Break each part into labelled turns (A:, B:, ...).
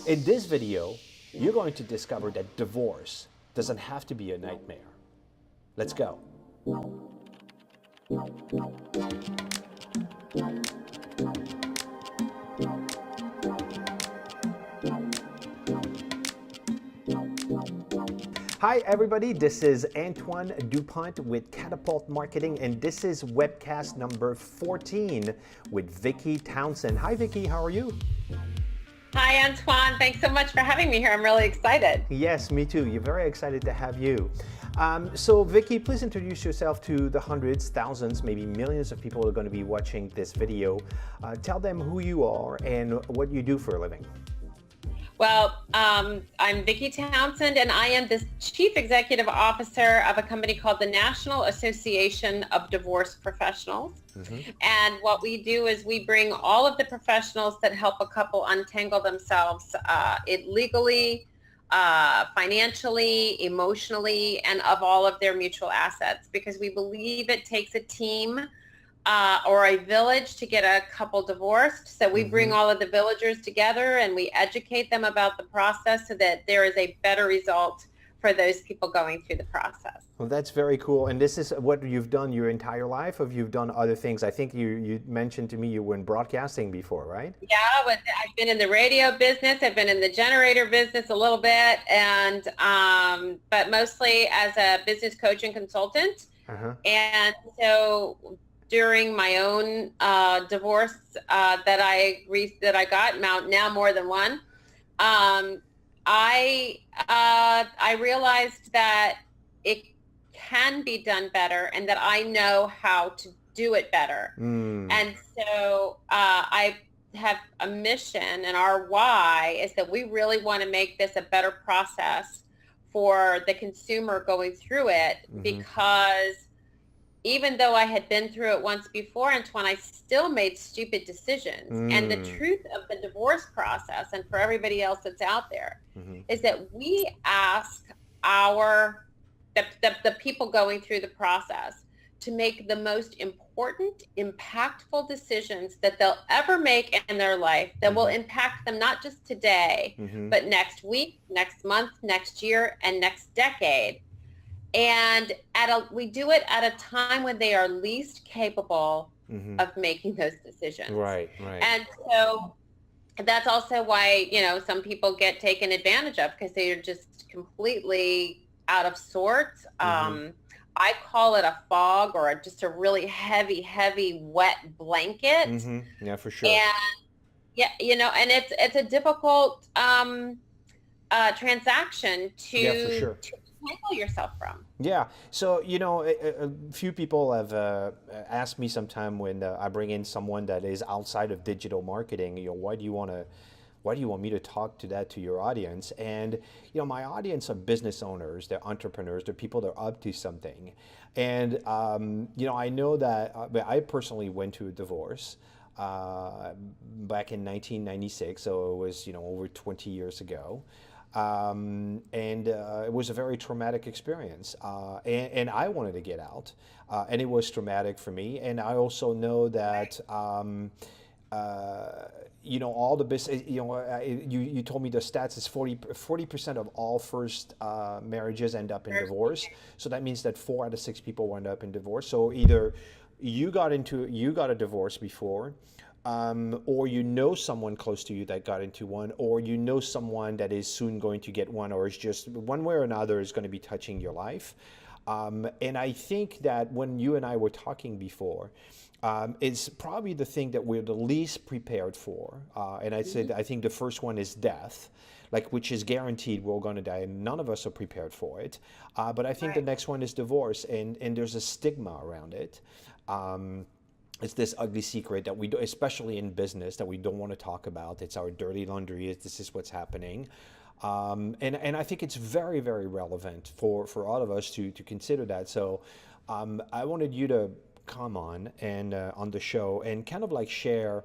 A: In this video, you're going to discover that divorce doesn't have to be a nightmare. Let's go. Hi everybody, this is Antoine Dupont with Katapult.Marketing, and this is webcast number 14 with Vicky Townsend. Hi Vicky, how are you?
B: Hi Antoine, thanks so much for having me here. I'm really excited.
A: Yes, me too. You're very excited to have you. So Vicky, please introduce yourself to the hundreds, thousands, maybe millions of people who are going to be watching this video. Tell them who you are and what you do for a living.
B: Well, I'm Vicky Townsend, and I am the Chief Executive Officer of a company called the National Association of Divorce Professionals. And what we do is we bring all of the professionals that help a couple untangle themselves legally, financially, emotionally, and of all of their mutual assets, because we believe it takes a team or a village to get a couple divorced. So we bring all of the villagers together and we educate them about the process so that there is a better result for those people going through the process.
A: Well, that's very cool. And this is what you've done your entire life, or you've done other things? I think you mentioned to me you were in broadcasting before, right?
B: Yeah, I've been in the radio business. I've been in the generator business a little bit, and but mostly as a business coach and consultant. And so during my own divorce that I got, now more than one, I realized that it can be done better and that I know how to do it better. And so I have a mission, and our why is that we really want to make this a better process for the consumer going through it, because even though I had been through it once before, Antoine, I still made stupid decisions. And the truth of the divorce process, and for everybody else that's out there, is that we ask the people going through the process to make the most important, impactful decisions that they'll ever make in their life that will impact them not just today, but next week, next month, next year, and next decade. And we do it at a time when they are least capable of making those decisions.
A: Right.
B: And so that's also why, some people get taken advantage of because they are just completely out of sorts. I call it a fog, or just a really heavy, wet blanket.
A: Yeah, for sure.
B: And and it's a difficult transaction to handle yourself from.
A: Yeah. So, a few people have asked me sometime when I bring in someone that is outside of digital marketing, why do you want me to talk to your audience? And, my audience are business owners, they're entrepreneurs, they're people that are up to something. And, I know that I personally went to a divorce back in 1996. So it was, over 20 years ago. And it was a very traumatic experience, and I wanted to get out, and it was traumatic for me. And I also know that all the business, you told me the stats is 40% of all first marriages end up in divorce. So that means that 4 out of 6 people end up in divorce. So either you got a divorce before, or someone close to you that got into one, or someone that is soon going to get one, or is just one way or another is going to be touching your life. And I think that when you and I were talking before, it's probably the thing that we're the least prepared for. And I said, I think the first one is death, which is guaranteed we're going to die, and none of us are prepared for it. But I think the next one is divorce, and there's a stigma around it. It's this ugly secret that we do, especially in business, that we don't want to talk about. It's our dirty laundry. This is what's happening. And I think it's very, very relevant for all of us to consider that. So I wanted you to come on the show and kind of share,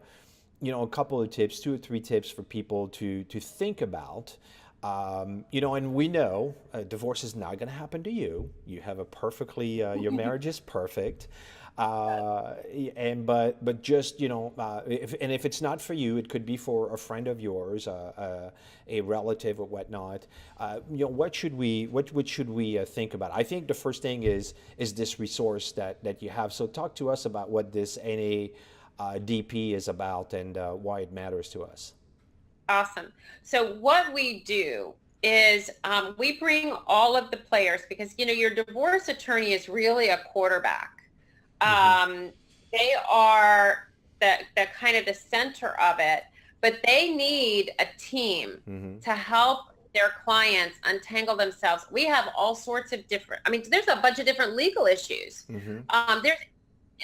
A: a couple of tips, 2 or 3 tips for people to think about. And we know divorce is not going to happen to you. You have your marriage is perfect. But just if it's not for you, it could be for a friend of yours, a relative or whatnot. What should we think about? I think the first thing is this resource that you have. So talk to us about what this NADP is about and why it matters to us.
B: Awesome. So what we do is we bring all of the players because, your divorce attorney is really a quarterback.
A: Mm-hmm.
B: They are the kind of the center of it, but they need a team
A: Mm-hmm.
B: to help their clients untangle themselves. We have all sorts of there's a bunch of different legal issues.
A: Mm-hmm.
B: There's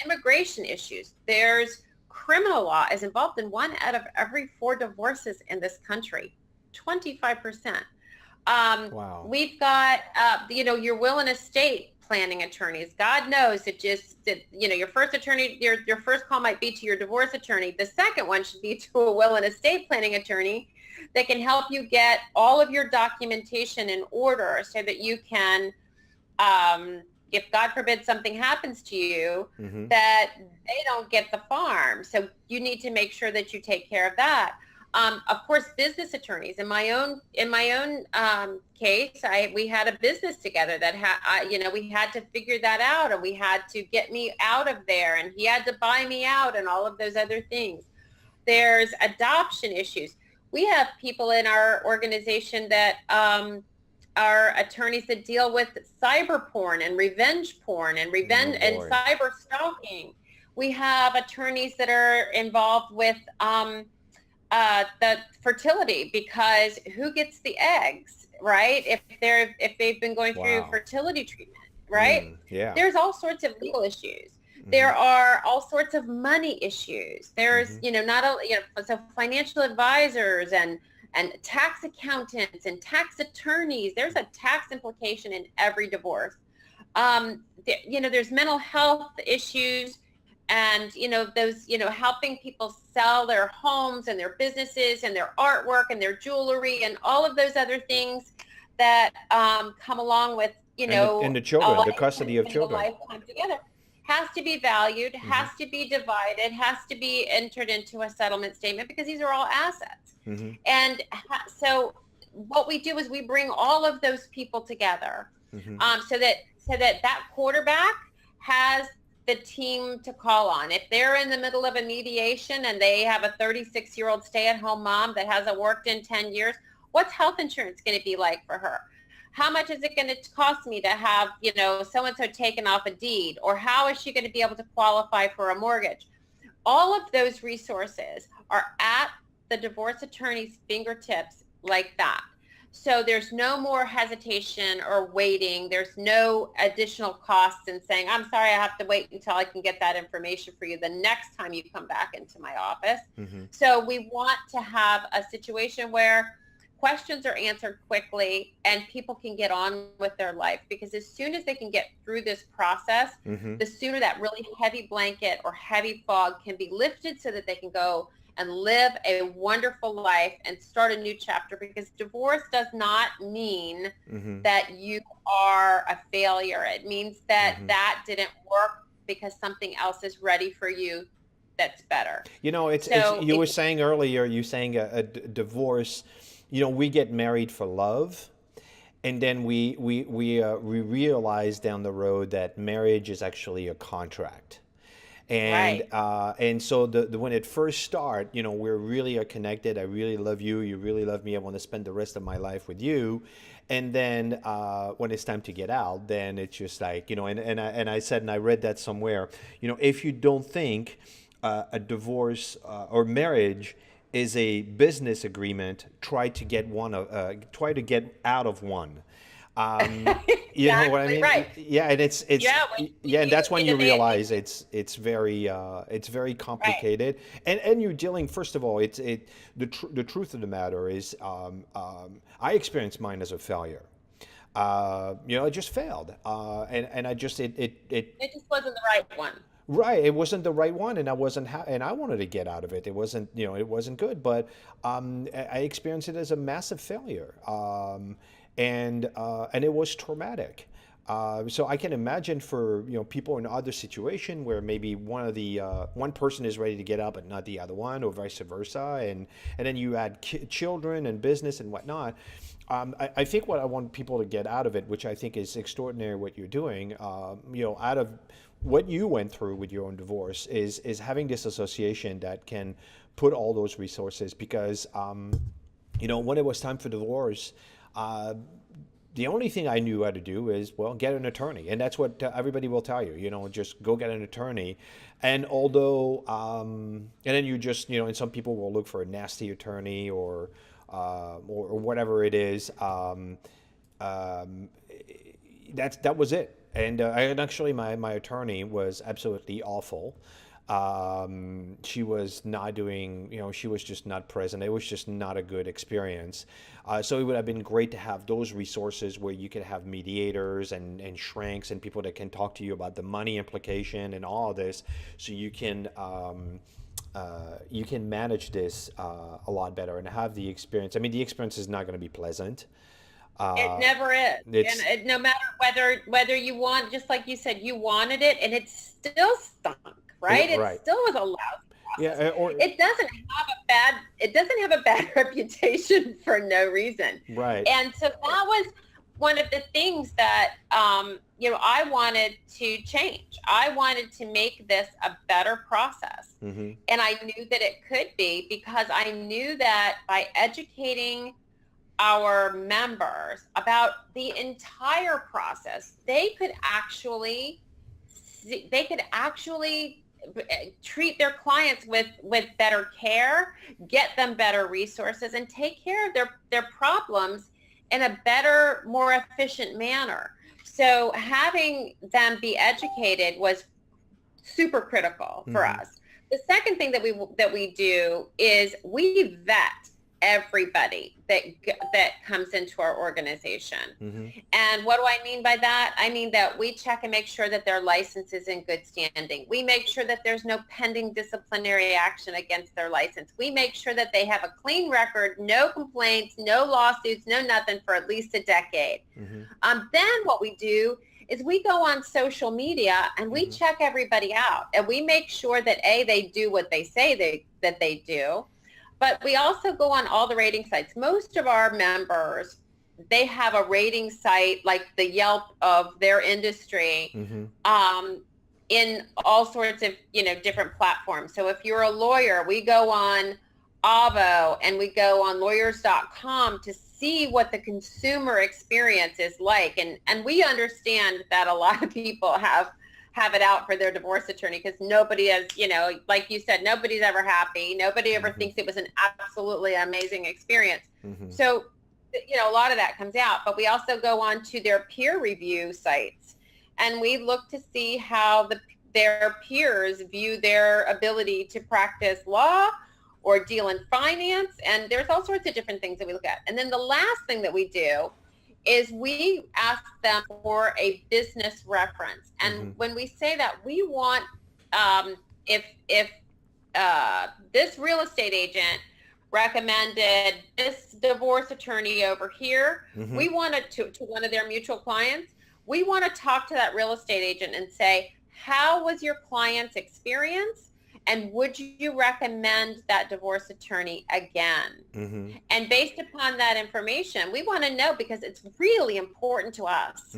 B: immigration issues. There's criminal law is involved in 1 out of every 4 divorces in this country, 25%.
A: Wow.
B: We've got, your will and estate planning attorneys. God knows your first attorney, your first call might be to your divorce attorney. The second one should be to a will and estate planning attorney that can help you get all of your documentation in order so that you can, if God forbid something happens to you,
A: Mm-hmm.
B: that they don't get the farm. So you need to make sure that you take care of that. Of course, business attorneys. In my own case, we had a business together that we had to figure that out, and we had to get me out of there, and he had to buy me out, and all of those other things. There's adoption issues. We have people in our organization that are attorneys that deal with cyber porn and revenge porn and cyber stalking. We have attorneys that are involved with the fertility, because who gets the eggs, right? If they've been going through fertility treatment, right?
A: Yeah.
B: There's all sorts of legal issues.
A: Mm-hmm.
B: There are all sorts of money issues. There's,
A: Mm-hmm.
B: so financial advisors and tax accountants and tax attorneys. There's a tax implication in every divorce. There's mental health issues, and those helping people sell their homes and their businesses and their artwork and their jewelry and all of those other things that come along with
A: and the children, the custody of children.
B: Lifetime together has to be valued,
A: Mm-hmm.
B: has to be divided, has to be entered into a settlement statement, because these are all assets.
A: Mm-hmm.
B: And so what we do is we bring all of those people together,
A: Mm-hmm.
B: so that quarterback has the team to call on. If they're in the middle of a mediation and they have a 36-year-old stay-at-home mom that hasn't worked in 10 years, what's health insurance going to be like for her? How much is it going to cost me to have, so-and-so taken off a deed? Or how is she going to be able to qualify for a mortgage? All of those resources are at the divorce attorney's fingertips like that. So there's no more hesitation or waiting. There's no additional costs in saying, I'm sorry, I have to wait until I can get that information for you the next time you come back into my office.
A: Mm-hmm.
B: So we want to have a situation where questions are answered quickly and people can get on with their life, because as soon as they can get through this process,
A: Mm-hmm.
B: the sooner that really heavy blanket or heavy fog can be lifted so that they can go and live a wonderful life and start a new chapter. Because divorce does not mean
A: Mm-hmm.
B: that you are a failure. It means that
A: Mm-hmm.
B: that didn't work because something else is ready for you that's better.
A: You were saying earlier, a divorce, we get married for love, and then we realize down the road that marriage is actually a contract. And
B: Right.
A: And so when it first starts, we're really connected. I really love you. You really love me. I want to spend the rest of my life with you. And then when it's time to get out, then it's just like, and I said, and I read that somewhere, if you don't think a divorce or marriage is a business agreement, try to get out of one. You know what I mean?
B: Right.
A: Yeah, and it's and that's when you realize it's very complicated,
B: Right.
A: and you're dealing. First of all, the truth of the matter is, I experienced mine as a failure. It just failed, and I just
B: It just wasn't the right one.
A: right. It wasn't the right one, and and I wanted to get out of it. It wasn't good, but I experienced it as a massive failure. And it was traumatic. So I can imagine for people in other situation where maybe one person is ready to get out but not the other one, or vice versa, and then you add children and business and whatnot. I think what I want people to get out of it, which I think is extraordinary what you're doing, out of what you went through with your own divorce, is having this association that can put all those resources, because when it was time for divorce, the only thing I knew how to do is, well, get an attorney. And that's what everybody will tell you, just go get an attorney. And although, and then you just, and some people will look for a nasty attorney or whatever it is. That was it. And actually my attorney was absolutely awful. She was not doing, she was just not present. It was just not a good experience. So it would have been great to have those resources where you could have mediators and shrinks and people that can talk to you about the money implication and all of this, so you can manage this a lot better and have the experience. I mean, the experience is not going to be pleasant.
B: It never is. And no matter whether you want, just like you said, you wanted it and it still stunk, right? It still was a lousy process.
A: Yeah,
B: it doesn't have a bad reputation for no reason.
A: Right.
B: And so that was one of the things that I wanted to change. I wanted to make this a better process.
A: Mm-hmm.
B: And I knew that it could be, because I knew that by educating our members about the entire process, they could actually treat their clients with better care, get them better resources, and take care of their problems in a better, more efficient manner. So having them be educated was super critical for us. The second thing that we do is we vet everybody that comes into our organization.
A: Mm-hmm.
B: And what do I mean by that? I mean that we check and make sure that their license is in good standing. We make sure that there's no pending disciplinary action against their license. We make sure that they have a clean record, no complaints, no lawsuits, no nothing for at least a decade.
A: Mm-hmm.
B: Then what we do is we go on social media and we check everybody out, and we make sure that they do what they say that they do. But we also go on all the rating sites. Most of our members, they have a rating site like the Yelp of their industry, in all sorts of, different platforms. So if you're a lawyer, we go on Avvo and we go on lawyers.com to see what the consumer experience is like. And we understand that a lot of people have it out for their divorce attorney, because nobody has, like you said, nobody's ever happy. Nobody ever thinks it was an absolutely amazing experience. So, a lot of that comes out. But we also go on to their peer review sites, and we look to see how their peers view their ability to practice law or deal in finance. And there's all sorts of different things that we look at. And then the last thing that we do is we ask them for a business reference. And when we say that, we want, if this real estate agent recommended this divorce attorney over here, we want to one of their mutual clients, we want to talk to that real estate agent and say, how was your client's experience? And would you recommend that divorce attorney again? And based upon that information, we want to know, because it's really important to us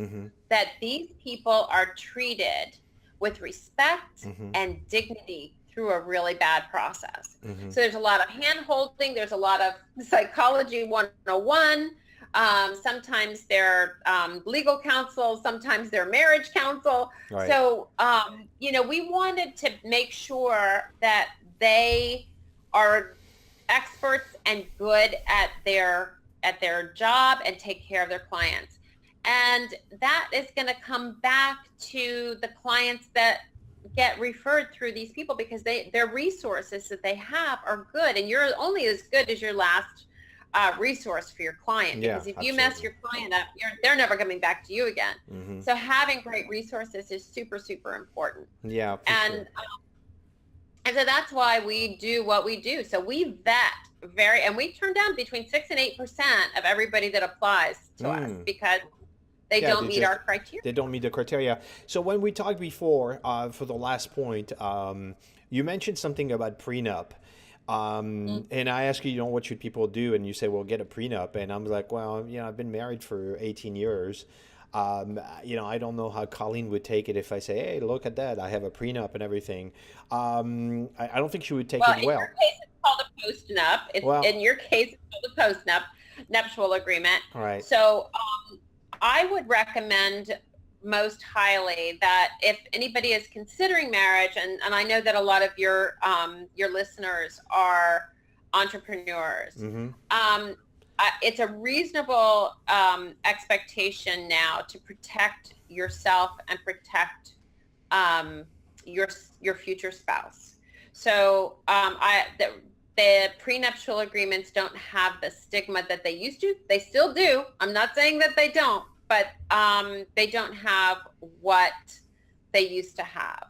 B: that these people are treated with respect and dignity through a really bad process. So there's a lot of hand-holding. There's a lot of psychology 101. Sometimes they're legal counsel, sometimes they're marriage counsel. Right. So, we wanted to make sure that they are experts and good at their job and take care of their clients. And that is going to come back to the clients that get referred through these people, because their resources that they have are good, and you're only as good as your last resource for your client. Because if you mess your client up, they're never coming back to you again. So having great resources is super, super important.
A: Yeah.
B: And so that's why we do what we do. So we vet and we turn down between 6 and 8% of everybody that applies to us, because they
A: Yeah,
B: don't meet our criteria.
A: they don't meet the criteria. So when we talked before, for the last point, you mentioned something about prenup. And I asked you, what should people do? And you say, well, get a prenup. And I'm like, well, I've been married for 18 years. I don't know how Colleen would take it if I say, hey, look at that, I have a prenup and everything. I don't think she would take
B: Well,
A: it
B: in
A: well.
B: your case, it's called a postnup. In your case, it's called a postnup, nuptial agreement.
A: Right.
B: So I would recommend most highly that if anybody is considering marriage, and I know that a lot of your listeners are entrepreneurs, it's a reasonable expectation now to protect yourself and protect your future spouse. So the prenuptial agreements don't have the stigma that they used to. They still do. I'm not saying that they don't, but they don't have what they used to have.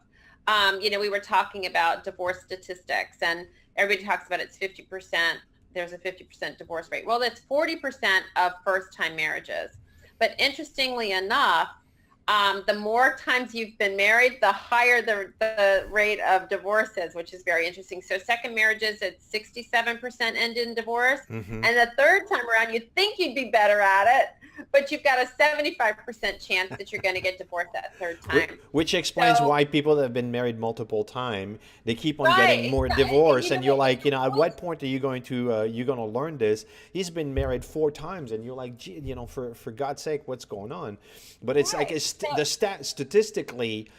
B: We were talking about divorce statistics, and everybody talks about it's 50%. There's a 50% divorce rate. Well, that's 40% of first-time marriages. But interestingly enough, the more times you've been married, the higher the rate of divorces, which is very interesting. So second marriages, it's 67% end in divorce. And the third time around, you'd think you'd be better at it, but you've got a 75% chance that you're going to get divorced that third time.
A: Which explains why people that have been married multiple times, they keep on getting more divorce. And you're like, at what point are you going to learn this? He's been married 4 times, and you're like, gee, for God's sake, what's going on? But it's like statistically,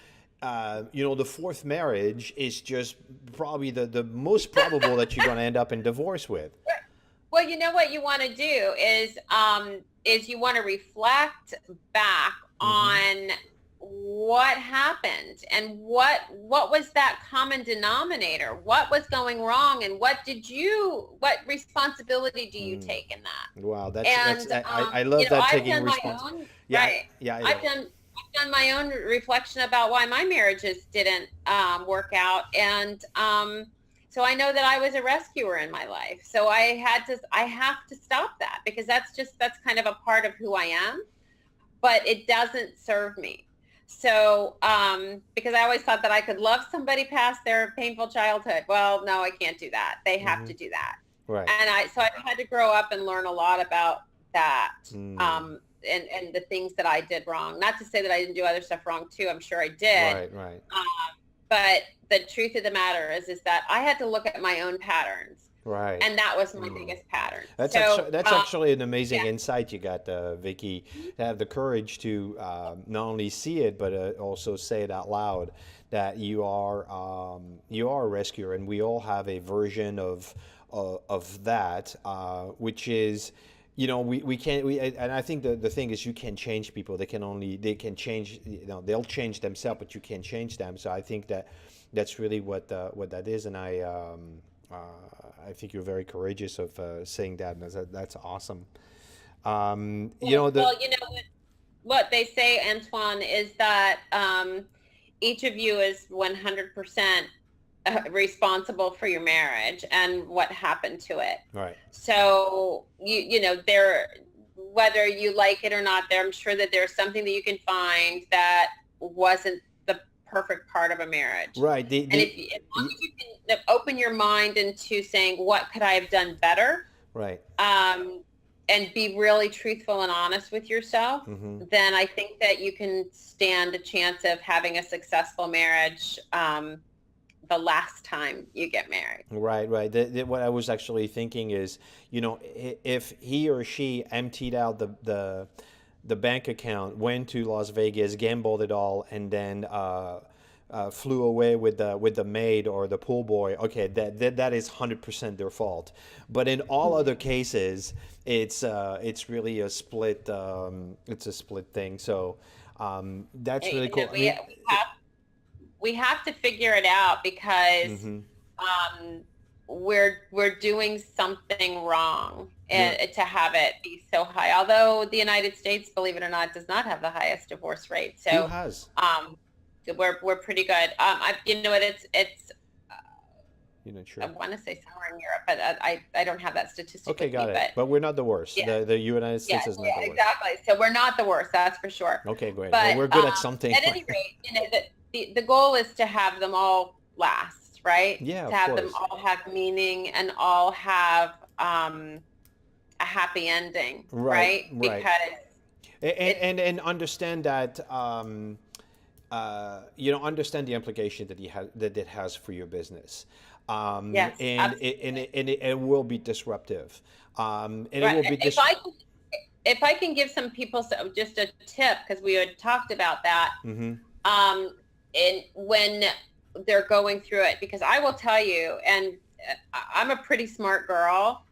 A: the fourth marriage is just probably the most probable that you're going to end up in divorce with.
B: Well, what you want to do is you want to reflect back on what happened and what was that common denominator? What was going wrong, and what responsibility do you take in that?
A: Wow, I love that, taking responsibility.
B: I've done my own reflection about why my marriages didn't work out, and so I know that I was a rescuer in my life. So I have to stop that, because that's kind of a part of who I am, but it doesn't serve me. So, because I always thought that I could love somebody past their painful childhood. Well, no, I can't do that. They have to do that.
A: Right.
B: And I had to grow up and learn a lot about that. And the things that I did wrong. Not to say that I didn't do other stuff wrong too. I'm sure I did.
A: Right.
B: But the truth of the matter is that I had to look at my own patterns.
A: Right.
B: And that was my biggest pattern.
A: That's actually an amazing insight you got, Vicky, to have the courage to not only see it, but also say it out loud, that you are a rescuer, and we all have a version of that, which is, we can't, and I think the thing is, you can change people. They can change, they'll change themselves, but you can't change them. So I think that's really what that is. And I think you're very courageous of saying that. And that's awesome.
B: What they say, Antoine, is that each of you is 100% responsible for your marriage and what happened to it.
A: Right.
B: So whether you like it or not, I'm sure that there's something that you can find that wasn't the perfect part of a marriage.
A: Right.
B: As long as you can open your mind into saying, what could I have done better?
A: Right.
B: And be really truthful and honest with yourself, then I think that you can stand a chance of having a successful marriage the last time you get married.
A: Right. What I was actually thinking is, if he or she emptied out the bank account, went to Las Vegas, gambled it all, and then flew away with the maid or the pool boy, okay, that is 100% their fault. But in all other cases, it's really a split. It's a split thing. So that's really cool.
B: We have to figure it out, because we're doing something wrong to have it be so high. Although the United States, believe it or not, does not have the highest divorce rate. So
A: who has?
B: We're pretty good. It's
A: You're not sure.
B: I want to say somewhere in Europe, but I don't have that statistic
A: Okay,
B: with
A: got
B: me.
A: it. But we're not the worst.
B: Yeah,
A: The United
B: yeah,
A: States is not
B: yeah,
A: the worst.
B: exactly. So we're not the worst, that's for sure.
A: Okay, great. Well,
B: But
A: we're good at something.
B: at any rate, the goal is to have them all last, right?
A: Yeah,
B: To
A: of
B: have them
A: course.
B: all have meaning and all have a happy ending,
A: Right,
B: right?
A: right.
B: Because it's
A: And understand that understand the implication that it has for your business,
B: yes, absolutely.
A: it will be disruptive, and it
B: Right.
A: will be
B: If I can give some people just a tip, because we had talked about that,
A: hmm
B: and when they're going through it, because I will tell you, and I'm a pretty smart girl,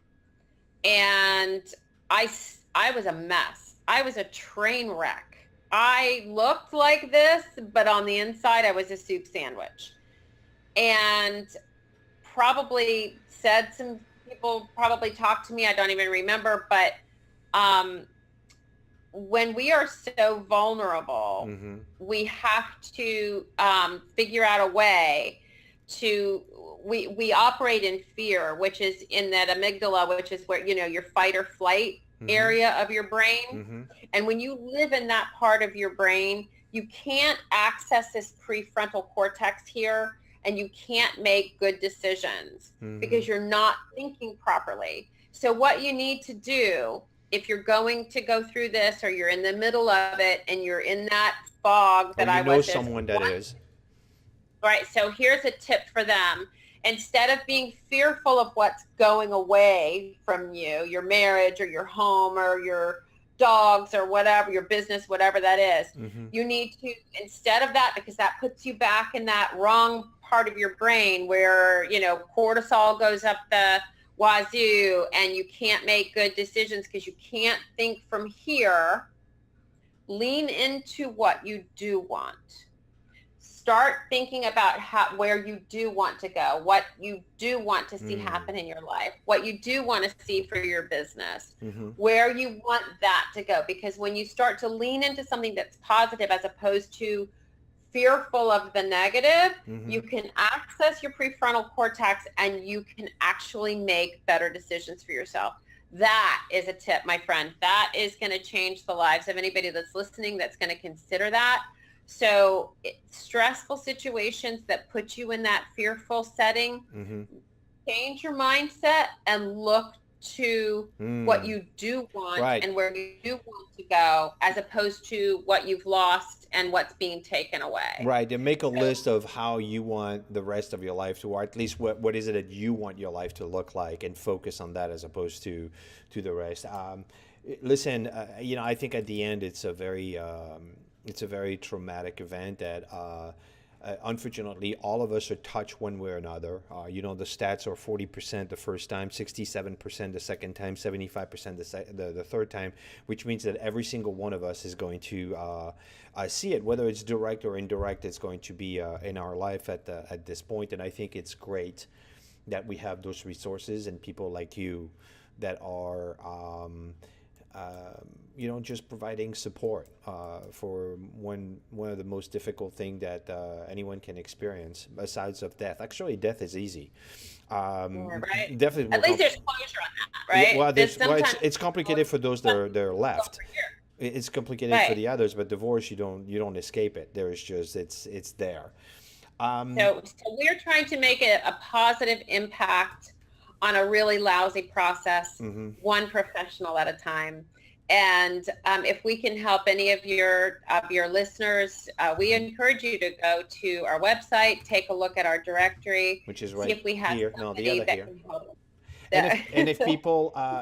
B: and I I was a mess. I was a train wreck. I looked like this, but on the inside, I was a soup sandwich. And probably said some people probably talked to me. I don't even remember, but um, when we are so vulnerable,
A: hmm
B: we have to figure out a way to we operate in fear, which is in that amygdala, which is where your fight or flight
A: hmm
B: area of your brain.
A: hmm
B: And when you live in that part of your brain, you can't access this prefrontal cortex here, and you can't make good decisions
A: hmm
B: because you're not thinking properly. So what you need to do, if you're going to go through this or you're in the middle of it and you're in that fog
A: or
B: that I
A: you know
B: was, there's
A: someone that
B: one.
A: is.
B: All right, so here's a tip for them. Instead of being fearful of what's going away from you, your marriage or your home or your dogs or whatever, your business, whatever that is,
A: hmm
B: you need to, instead of that, because that puts you back in that wrong part of your brain where, cortisol goes up the wazoo and you can't make good decisions because you can't think from here. Lean into what you do want. Start thinking about where you do want to go, what you do want to see
A: mm
B: happen in your life, what you do want to see for your business,
A: hmm
B: where you want that to go. Because when you start to lean into something that's positive as opposed to fearful of the negative,
A: hmm
B: you can access your prefrontal cortex and you can actually make better decisions for yourself. That is a tip, my friend. That is going to change the lives of anybody that's listening that's going to consider that. So stressful situations that put you in that fearful setting,
A: hmm
B: change your mindset and look to what
A: mm
B: you do want
A: Right.
B: and where you do want to go, as opposed to what you've lost and what's being taken away.
A: Right, and make a
B: So,
A: list of how you want the rest of your life to, or at least what is it that you want your life to look like, and focus on that as opposed to the rest. Listen, I think at the end it's a very traumatic event that unfortunately all of us are touched one way or another. The stats are 40% the first time, 67% the second time, 75% the third time, which means that every single one of us is going to see it, whether it's direct or indirect. It's going to be in our life at this point, and I think it's great that we have those resources and people like you that are just providing support for one of the most difficult thing that anyone can experience, besides of death. Actually, death is easy.
B: right.
A: Death is more
B: At least there's closure on that,
A: yeah,
B: right?
A: well,
B: There's
A: it's
B: sometimes
A: complicated for those that are
B: over
A: left.
B: here.
A: It's complicated for
B: Right.
A: the others, but divorce, you don't escape it. There is just it's there. Um,
B: So we're trying to make it a positive impact on a really lousy process,
A: mhm.
B: one professional at a time. And if we can help any of your listeners, we encourage you to go to our website, take a look at our directory,
A: Which is
B: see
A: right
B: if we have
A: here. No, the
B: somebody
A: other
B: that
A: here.
B: can help.
A: And if
B: That-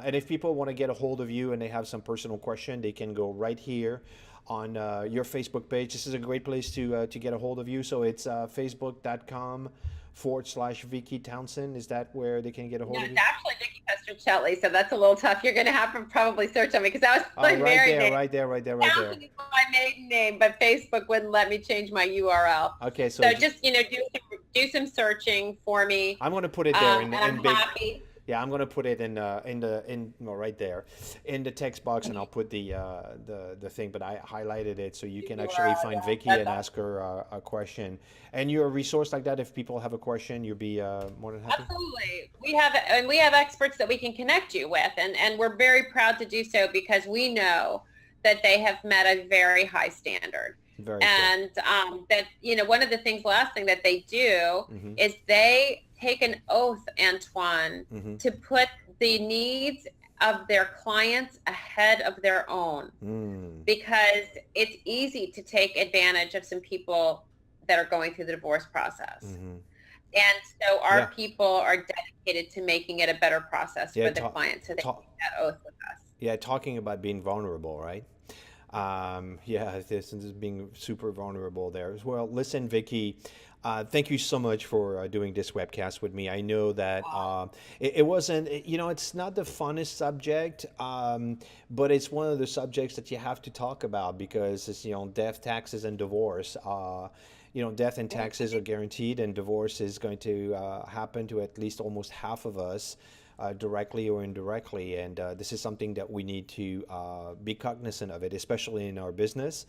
A: and if people want to get a hold of you and they have some personal question, they can go right here on your Facebook page. This is a great place to get a hold of you. So it's facebook.com/Vicky Townsend. Is that where they can get a
B: No,
A: hold of
B: it's
A: you?
B: actually Vicky Pestrochelli, so that's a little tough. You're going to have to probably search on me because that was my
A: Right
B: married
A: there,
B: name.
A: right there, right there, right there.
B: Townsend is my maiden name, but Facebook wouldn't let me change my URL.
A: Okay, so
B: So just do some searching for me,
A: I'm going to put it there in
B: and I'm
A: in big.
B: happy.
A: Yeah, I'm gonna put it right there in the text box, and I'll put the thing. But I highlighted it so you can actually find Vicky and ask her a question. And you're a resource like that. If people have a question, you'll be more than happy.
B: Absolutely. We have experts that we can connect you with, and we're very proud to do so because we know that they have met a very high standard.
A: Very
B: and that, one of the things, last thing that they do is they take an oath, Antoine, to put the needs of their clients ahead of their own, because it's easy to take advantage of some people that are going through the divorce process. And so our people are dedicated to making it a better process for the client, so they take that oath with us.
A: Yeah, talking about being vulnerable, right? This is being super vulnerable there as well. Listen, Vicky, thank you so much for doing this webcast with me. I know that it wasn't, it's not the funnest subject, but it's one of the subjects that you have to talk about because it's, death, taxes, and divorce. Death and taxes are guaranteed, and divorce is going to happen to at least almost half of us. Directly or indirectly, and this is something that we need to be cognizant of it, especially in our business,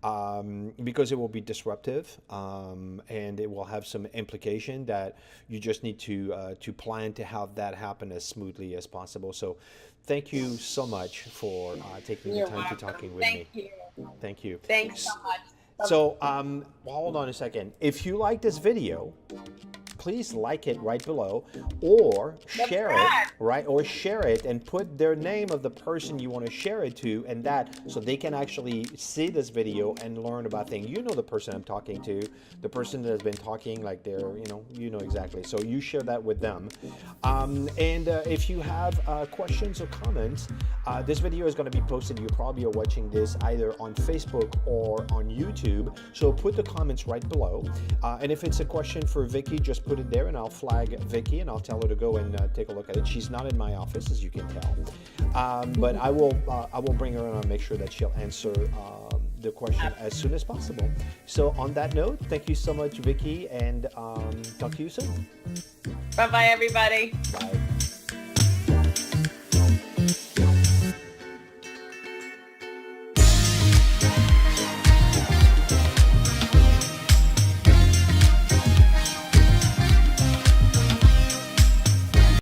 A: because it will be disruptive, and it will have some implication that you just need to plan to have that happen as smoothly as possible. So thank you so much for taking the time to talking with me. Thank you.
B: Thanks so much.
A: So hold on a second. If you like this video, please like it right below, or share it and put their name of the person you want to share it to, and that so they can actually see this video and learn about things. The person I'm talking to, the person that has been talking, like they're, exactly. So you share that with them. If you have questions or comments, this video is going to be posted. You probably are watching this either on Facebook or on YouTube. So put the comments right below. And if it's a question for Vicky, just put it there and I'll flag Vicky and I'll tell her to go and take a look at it. She's not in my office, as you can tell, but I will bring her and I'll make sure that she'll answer the question as soon as possible. So on that note, thank you so much, Vicky, and talk to you soon.
B: Bye-bye, everybody.
A: Bye.